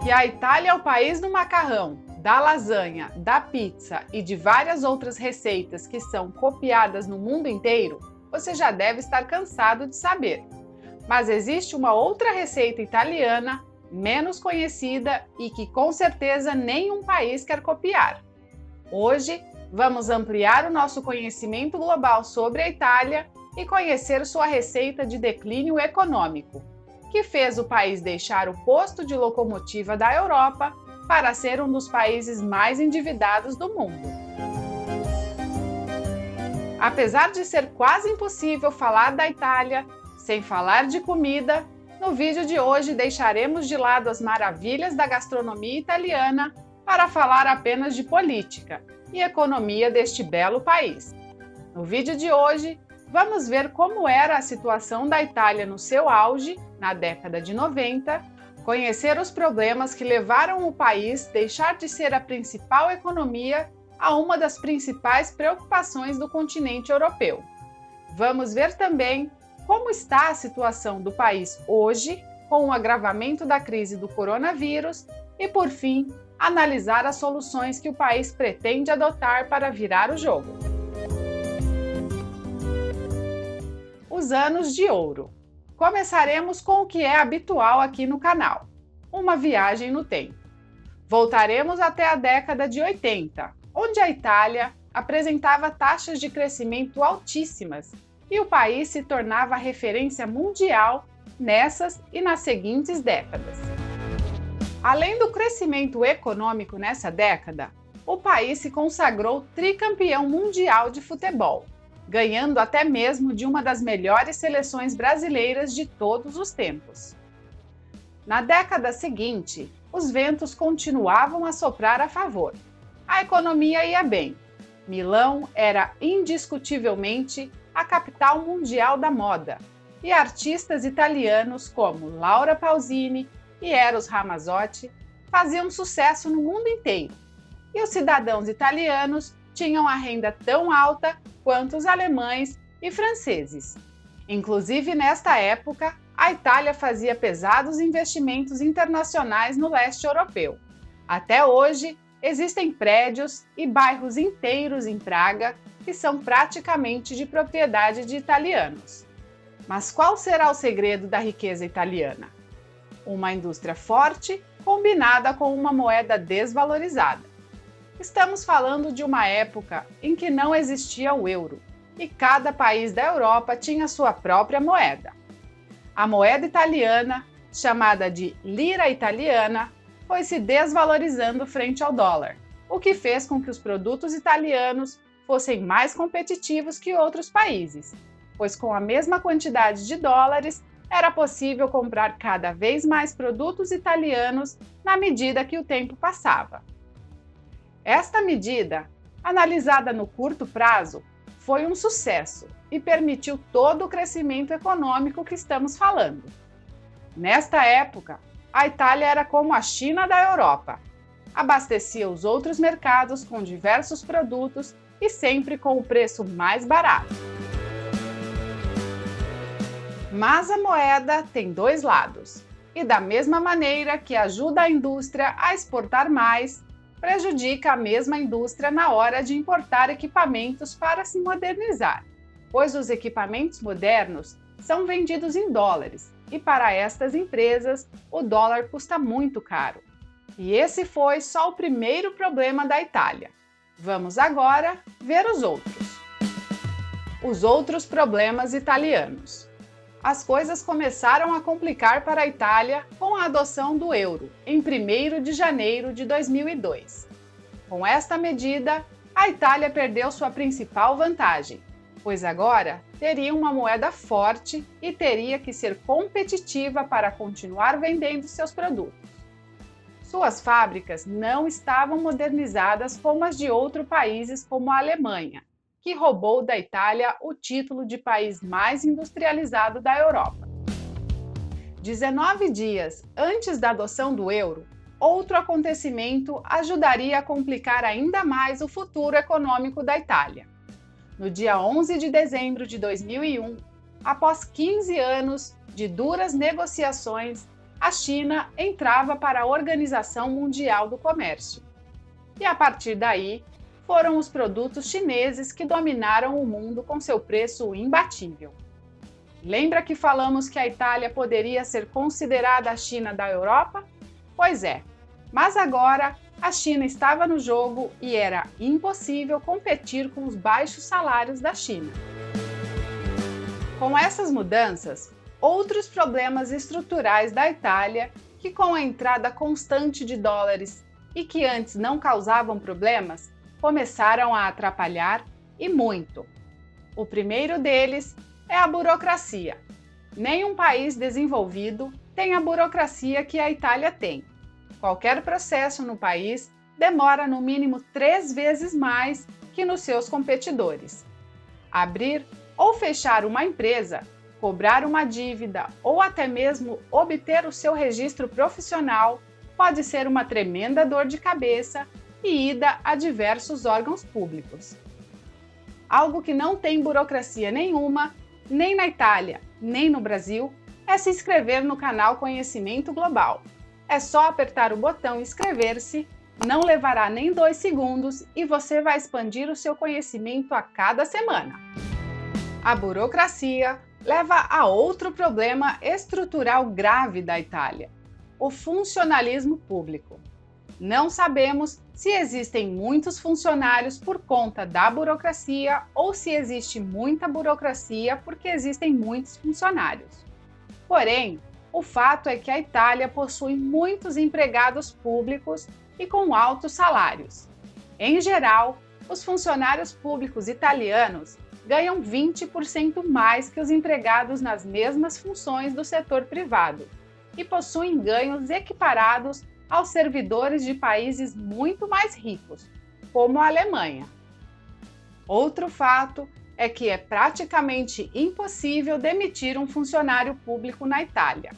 Que a Itália é o país do macarrão, da lasanha, da pizza e de várias outras receitas que são copiadas no mundo inteiro, você já deve estar cansado de saber. Mas existe uma outra receita italiana, menos conhecida e que com certeza nenhum país quer copiar. Hoje, vamos ampliar o nosso conhecimento global sobre a Itália e conhecer sua receita de declínio econômico, que fez o país deixar o posto de locomotiva da Europa para ser um dos países mais endividados do mundo. Apesar de ser quase impossível falar da Itália sem falar de comida, no vídeo de hoje deixaremos de lado as maravilhas da gastronomia italiana para falar apenas de política e economia deste belo país. No vídeo de hoje, vamos ver como era a situação da Itália no seu auge, na década de 90, conhecer os problemas que levaram o país a deixar de ser a principal economia a uma das principais preocupações do continente europeu. Vamos ver também como está a situação do país hoje, com o agravamento da crise do coronavírus e, por fim, analisar as soluções que o país pretende adotar para virar o jogo. Os anos de ouro. Começaremos com o que é habitual aqui no canal, uma viagem no tempo. Voltaremos até a década de 80, onde a Itália apresentava taxas de crescimento altíssimas e o país se tornava referência mundial nessas e nas seguintes décadas. Além do crescimento econômico nessa década, o país se consagrou tricampeão mundial de futebol, ganhando até mesmo de uma das melhores seleções brasileiras de todos os tempos. Na década seguinte, os ventos continuavam a soprar a favor. A economia ia bem. Milão era indiscutivelmente a capital mundial da moda, e artistas italianos como Laura Pausini e Eros Ramazzotti faziam sucesso no mundo inteiro. E os cidadãos italianos tinham a renda tão alta quanto os alemães e franceses. Inclusive, nesta época, a Itália fazia pesados investimentos internacionais no leste europeu. Até hoje, existem prédios e bairros inteiros em Praga que são praticamente de propriedade de italianos. Mas qual será o segredo da riqueza italiana? Uma indústria forte combinada com uma moeda desvalorizada. Estamos falando de uma época em que não existia o euro e cada país da Europa tinha sua própria moeda. A moeda italiana, chamada de lira italiana, foi se desvalorizando frente ao dólar, o que fez com que os produtos italianos fossem mais competitivos que outros países, pois com a mesma quantidade de dólares era possível comprar cada vez mais produtos italianos na medida que o tempo passava. Esta medida, analisada no curto prazo, foi um sucesso e permitiu todo o crescimento econômico que estamos falando. Nesta época, a Itália era como a China da Europa. Abastecia os outros mercados com diversos produtos e sempre com o preço mais barato. Mas a moeda tem dois lados, e da mesma maneira que ajuda a indústria a exportar mais, prejudica a mesma indústria na hora de importar equipamentos para se modernizar, pois os equipamentos modernos são vendidos em dólares, e para estas empresas o dólar custa muito caro. E esse foi só o primeiro problema da Itália. Vamos agora ver os outros. Os outros problemas italianos. As coisas começaram a complicar para a Itália com a adoção do euro, em 1º de janeiro de 2002. Com esta medida, a Itália perdeu sua principal vantagem, pois agora teria uma moeda forte e teria que ser competitiva para continuar vendendo seus produtos. Suas fábricas não estavam modernizadas como as de outros países como a Alemanha, que roubou da Itália o título de país mais industrializado da Europa. 19 dias antes da adoção do euro, outro acontecimento ajudaria a complicar ainda mais o futuro econômico da Itália. No dia 11 de dezembro de 2001, após 15 anos de duras negociações, a China entrava para a Organização Mundial do Comércio. E a partir daí, foram os produtos chineses que dominaram o mundo com seu preço imbatível. Lembra que falamos que a Itália poderia ser considerada a China da Europa? Pois é, mas agora a China estava no jogo e era impossível competir com os baixos salários da China. Com essas mudanças, outros problemas estruturais da Itália, que com a entrada constante de dólares e que antes não causavam problemas, começaram a atrapalhar e muito. O primeiro deles é a burocracia. Nenhum país desenvolvido tem a burocracia que a Itália tem. Qualquer processo no país demora no mínimo 3 vezes mais que nos seus competidores. Abrir ou fechar uma empresa, cobrar uma dívida ou até mesmo obter o seu registro profissional pode ser uma tremenda dor de cabeça e ida a diversos órgãos públicos. Algo que não tem burocracia nenhuma, nem na Itália, nem no Brasil, é se inscrever no canal Conhecimento Global. É só apertar o botão inscrever-se, não levará nem 2 segundos e você vai expandir o seu conhecimento a cada semana. A burocracia leva a outro problema estrutural grave da Itália: o funcionalismo público. Não sabemos se existem muitos funcionários por conta da burocracia ou se existe muita burocracia porque existem muitos funcionários. Porém, o fato é que a Itália possui muitos empregados públicos e com altos salários. Em geral, os funcionários públicos italianos ganham 20% mais que os empregados nas mesmas funções do setor privado e possuem ganhos equiparados aos servidores de países muito mais ricos, como a Alemanha. Outro fato é que é praticamente impossível demitir um funcionário público na Itália.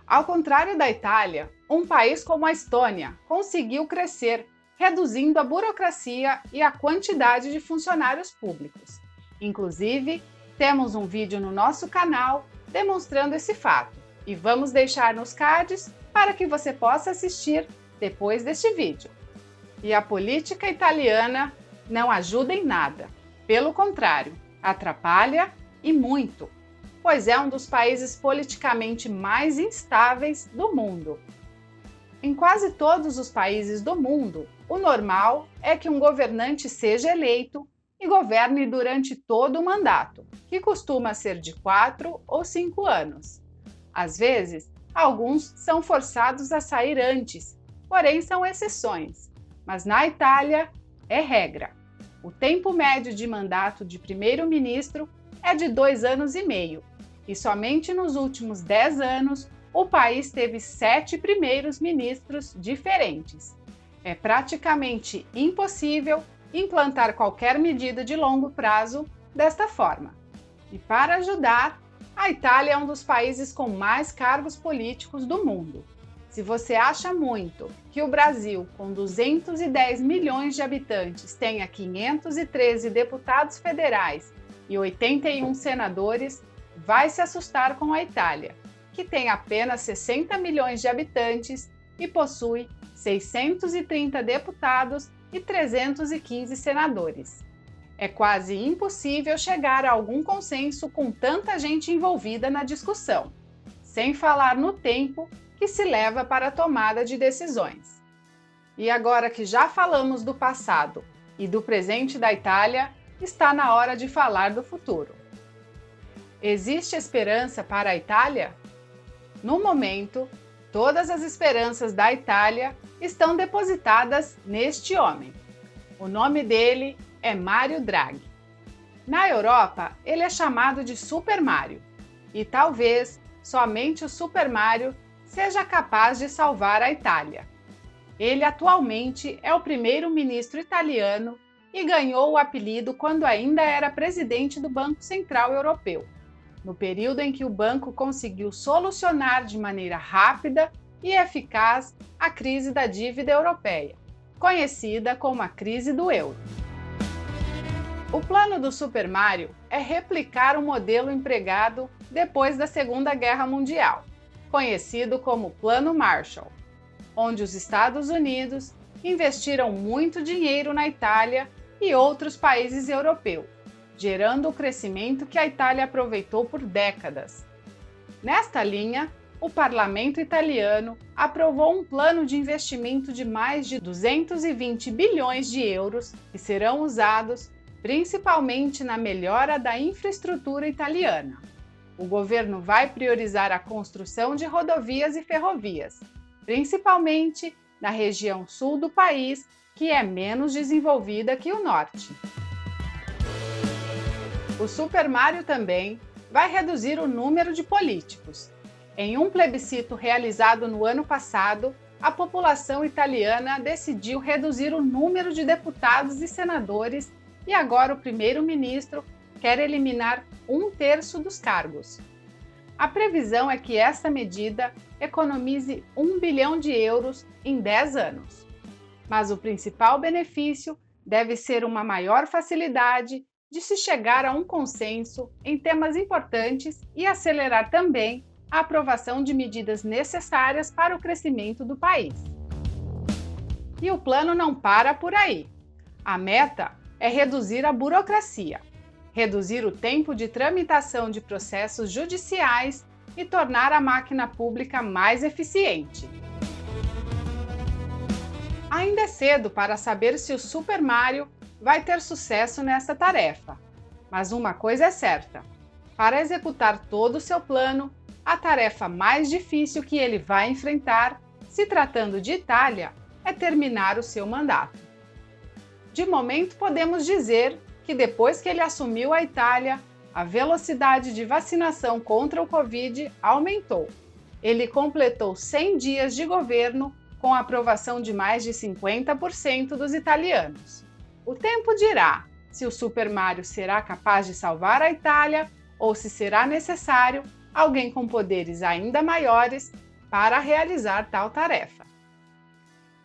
Ao contrário da Itália, um país como a Estônia conseguiu crescer, reduzindo a burocracia e a quantidade de funcionários públicos. Inclusive, temos um vídeo no nosso canal demonstrando esse fato e vamos deixar nos cards para que você possa assistir depois deste vídeo. E a política italiana não ajuda em nada. Pelo contrário, atrapalha e muito, pois é um dos países politicamente mais instáveis do mundo. Em quase todos os países do mundo, o normal é que um governante seja eleito e governe durante todo o mandato, que costuma ser de 4 ou 5 anos. Às vezes, alguns são forçados a sair antes, porém são exceções. Mas na Itália é regra. O tempo médio de mandato de primeiro-ministro é de 2 anos e meio, e somente nos últimos 10 anos o país teve 7 primeiros ministros diferentes. É praticamente impossível implantar qualquer medida de longo prazo desta forma. E para ajudar, a Itália é um dos países com mais cargos políticos do mundo. Se você acha muito que o Brasil, com 210 milhões de habitantes, tenha 513 deputados federais e 81 senadores, vai se assustar com a Itália, que tem apenas 60 milhões de habitantes e possui 630 deputados e 315 senadores. É quase impossível chegar a algum consenso com tanta gente envolvida na discussão, sem falar no tempo que se leva para a tomada de decisões. E agora que já falamos do passado e do presente da Itália, está na hora de falar do futuro. Existe esperança para a Itália? No momento, todas as esperanças da Itália estão depositadas neste homem. O nome dele é Mario Draghi. Na Europa, ele é chamado de Super Mario, e talvez somente o Super Mario seja capaz de salvar a Itália. Ele atualmente é o primeiro-ministro italiano e ganhou o apelido quando ainda era presidente do Banco Central Europeu, no período em que o banco conseguiu solucionar de maneira rápida e eficaz a crise da dívida europeia, conhecida como a crise do euro. O plano do Super Mario é replicar o modelo empregado depois da Segunda Guerra Mundial, conhecido como Plano Marshall, onde os Estados Unidos investiram muito dinheiro na Itália e outros países europeus, gerando o crescimento que a Itália aproveitou por décadas. Nesta linha, o parlamento italiano aprovou um plano de investimento de mais de 220 bilhões de euros que serão usados principalmente na melhora da infraestrutura italiana. O governo vai priorizar a construção de rodovias e ferrovias, principalmente na região sul do país, que é menos desenvolvida que o norte. O Super Mario também vai reduzir o número de políticos. Em um plebiscito realizado no ano passado, a população italiana decidiu reduzir o número de deputados e senadores e agora o primeiro-ministro quer eliminar 1/3 dos cargos. A previsão é que esta medida economize 1 bilhão de euros em 10 anos. Mas o principal benefício deve ser uma maior facilidade de se chegar a um consenso em temas importantes e acelerar também a aprovação de medidas necessárias para o crescimento do país. E o plano não para por aí. A meta é reduzir a burocracia, reduzir o tempo de tramitação de processos judiciais e tornar a máquina pública mais eficiente. Ainda é cedo para saber se o Super Mario vai ter sucesso nessa tarefa, mas uma coisa é certa: para executar todo o seu plano, a tarefa mais difícil que ele vai enfrentar, se tratando de Itália, é terminar o seu mandato. De momento, podemos dizer que depois que ele assumiu a Itália, a velocidade de vacinação contra o Covid aumentou. Ele completou 100 dias de governo com a aprovação de mais de 50% dos italianos. O tempo dirá se o Super Mario será capaz de salvar a Itália ou se será necessário alguém com poderes ainda maiores para realizar tal tarefa.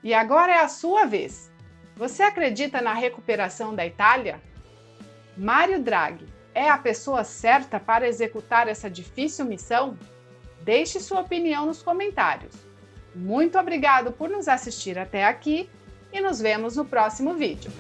E agora é a sua vez. Você acredita na recuperação da Itália? Mário Draghi é a pessoa certa para executar essa difícil missão? Deixe sua opinião nos comentários. Muito obrigado por nos assistir até aqui e nos vemos no próximo vídeo.